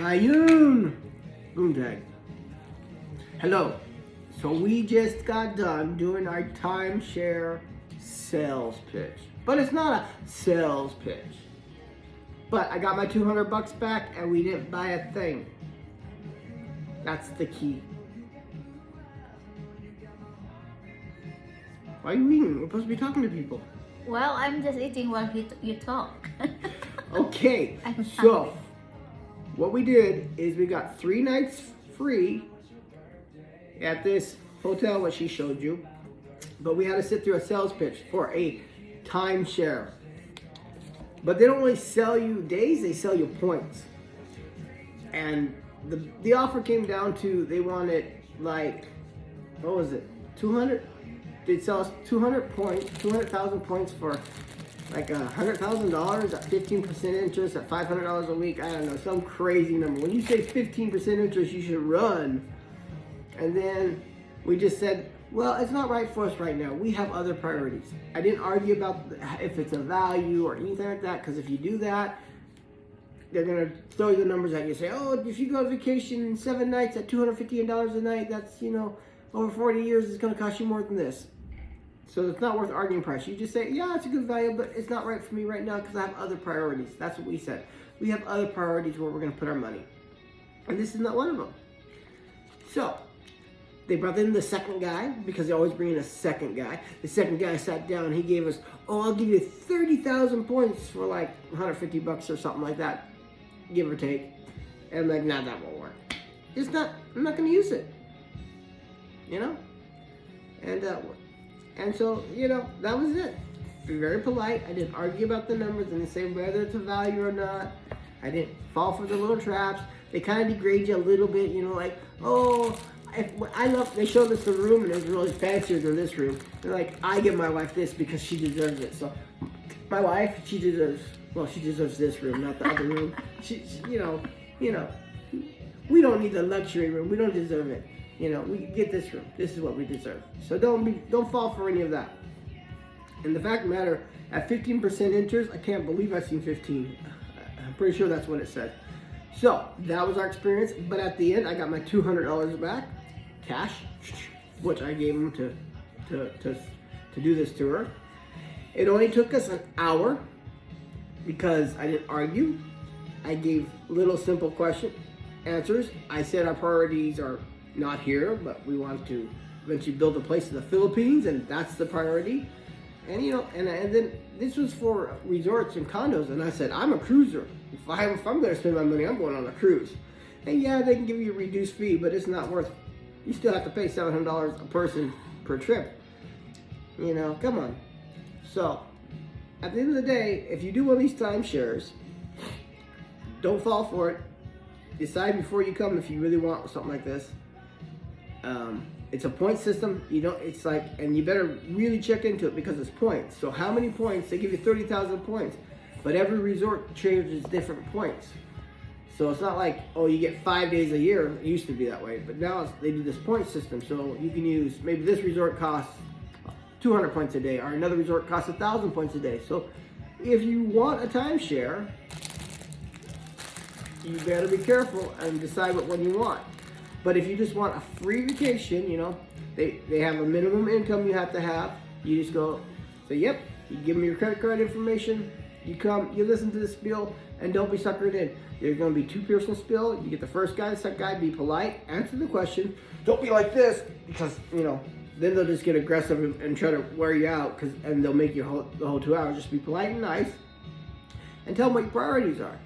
Ayun! Boomtag. Hello. So we just got done doing our timeshare sales pitch. But it's not a sales pitch. But I got my $200 back and we didn't buy a thing. That's the key. Why are you eating? We're supposed to be talking to people. Well, I'm just eating while you talk. Okay, I'm so hungry. what we did is we got 3 nights free at this hotel, what she showed you, but we had to sit through a sales pitch for a timeshare. But they don't really sell you days, they sell you points. And the offer came down to, they wanted like, what was it, 200? They'd sell us 200 points, 200,000 points for like $100,000 at 15% interest at $500 a week. I don't know, some crazy number. When you say 15% interest, you should run. And then we just said, well, it's not right for us right now. We have other priorities. I didn't argue about if it's a value or anything like that, because if you do that, they're going to throw you the numbers at you. Say, oh, if you go on vacation 7 nights at $250 a night, that's, over 40 years, it's going to cost you more than this. So it's not worth arguing price. You just say, yeah, it's a good value, but it's not right for me right now because I have other priorities. That's what we said. We have other priorities where we're going to put our money. And this is not one of them. So they brought in the second guy because they always bring in a second guy. The second guy sat down. He gave us, I'll give you 30,000 points for like $150 or something like that, give or take. And I'm like, nah, that won't work. I'm not going to use it. And so, that was it. Be very polite. I didn't argue about the numbers. I didn't say whether it's a value or not. I didn't fall for the little traps. They kind of degrade you a little bit, like, they showed us the room and it was really fancier than this room. They're like, I give my wife this because she deserves it. So my wife, she deserves this room, not the other room. She we don't need the luxury room. We don't deserve it. We get this room. This is what we deserve. So don't fall for any of that. And the fact of the matter, at 15% interest, I can't believe I've seen 15. I'm pretty sure that's what it said. So that was our experience. But at the end, I got my $200 back, cash, which I gave them to do this tour. It only took us an hour because I didn't argue. I gave little simple answers. I said our priorities are not here, but we want to eventually build a place in the Philippines, and that's the priority. And and then this was for resorts and condos, and I said, I'm a cruiser. If I'm going to spend my money, I'm going on a cruise. And yeah, they can give you a reduced fee, but it's not worth. You still have to pay $700 a person per trip. Come on. So at the end of the day, if you do one of these timeshares, don't fall for it. Decide before you come if you really want something like this. It's a point system. And you better really check into it because it's points. So how many points? They give you 30,000 points, but every resort charges different points. So it's not like, you get 5 days a year. It used to be that way, but now they do this point system. So you can use, maybe this resort costs 200 points a day, or another resort costs 1,000 points a day. So if you want a timeshare, you better be careful and decide what one you want. But if you just want a free vacation, they have a minimum income you have to have. You just go, say, yep, you give them your credit card information, you come, you listen to the spiel, and don't be suckered in. There's going to be 2-person spiel. You get the first guy, the second guy, be polite, answer the question. Don't be like this, because, then they'll just get aggressive and try to wear you out, and they'll make you the whole 2 hours. Just be polite and nice, and tell them what your priorities are.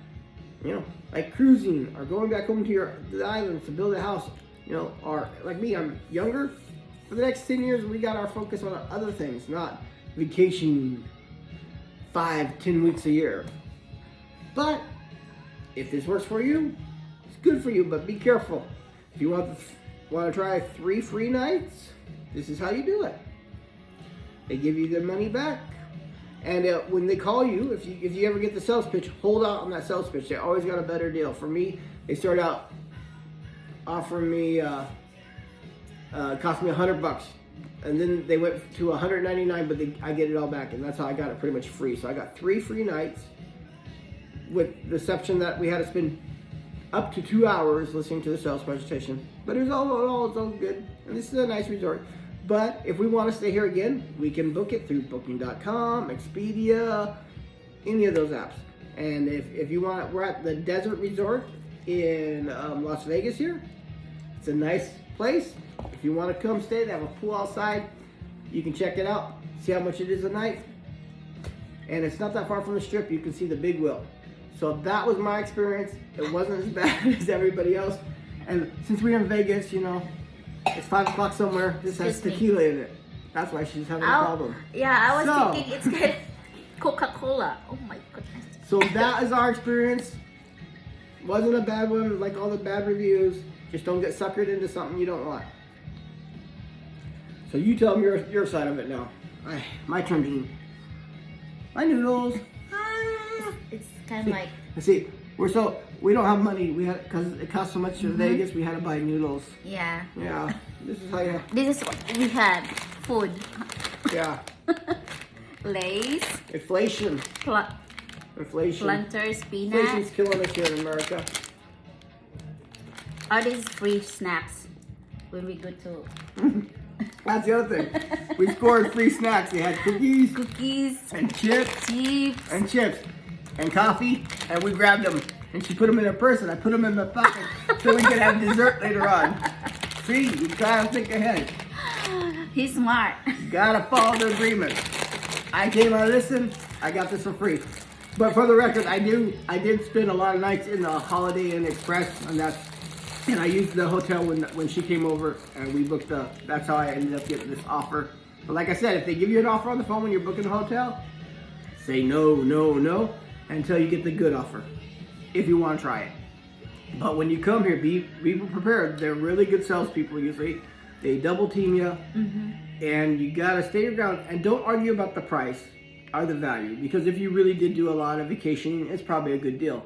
Like cruising or going back home to the islands to build a house, or like me, I'm younger. For the next 10 years, we got our focus on other things, not vacation 5-10 weeks a year. But if this works for you, it's good for you, but be careful. If you want to try 3 free nights, this is how you do it. They give you their money back. And when they call you, if you ever get the sales pitch, hold out on that sales pitch. They always got a better deal. For me, they started out offering me, it cost me $100, and then they went to $199, but I get it all back, and that's how I got it pretty much free. So I got 3 free nights, with the exception that we had to spend up to 2 hours listening to the sales presentation. But it was all good. And this is a nice resort. But if we want to stay here again, we can book it through Booking.com, Expedia, any of those apps. And if you want, we're at the Desert Resort in Las Vegas here. It's a nice place. If you want to come stay, they have a pool outside. You can check it out, see how much it is a night. And it's not that far from the Strip. You can see the Big Wheel. So that was my experience. It wasn't as bad as everybody else. And since we're in Vegas, you know, it's 5 o'clock somewhere. This has Excuse me. tequila in it. That's why she's having a problem. Yeah, I was So- thinking it's kind of Coca-Cola. Oh my goodness. So that is our experience. Wasn't a bad one, like all the bad reviews. Just don't get suckered into something you don't want. So you tell them your side of it now. My turn to eat. My noodles. It's kind of like, See, we don't have money. We had because it cost so much in Vegas. We had to buy noodles. yeah. Yeah, this is how you. This is what we had. Food. Yeah, Lays. inflation. Inflation. Planters, peanut. Inflation's killing us here in America. All these free snacks when we go to That's the other thing. We scored free snacks. We had cookies cookies, and chips. chips. And chips and coffee, and we grabbed them, and she put them in her purse, and I put them in my pocket so we could have dessert later on. See, you gotta think ahead. He's smart. You gotta follow the agreement. I came, I listened, I got this for free. But for the record, I did spend a lot of nights in the Holiday Inn Express, and I used the hotel when she came over, and we booked that's how I ended up getting this offer. But like I said, if they give you an offer on the phone when you're booking a hotel, say no, no, no, until you get the good offer, if you want to try it. But when you come here, be prepared. They're really good salespeople usually. They double team you, and you gotta stay your ground and don't argue about the price or the value, because if you really did do a lot of vacationing, it's probably a good deal.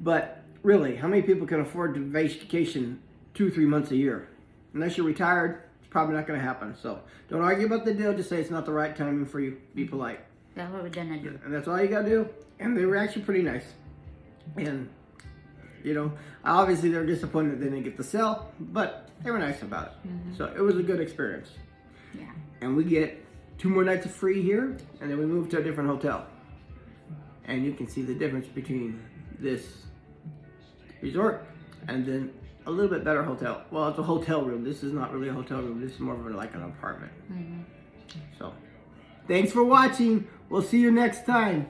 But really, how many people can afford to vacation 2-3 months a year? Unless you're retired, it's probably not gonna happen. So don't argue about the deal. Just say it's not the right timing for you. Be polite. That's what we're gonna do. And that's all you gotta do. And they were actually pretty nice. And, you know, obviously they're disappointed they didn't get the sale, but they were nice about it. So it was a good experience. Yeah. And we get 2 more nights of free here, and then we move to a different hotel. And you can see the difference between this resort and then a little bit better hotel. Well, it's a hotel room. This is not really a hotel room. This is more of like an apartment. So, thanks for watching. We'll see you next time.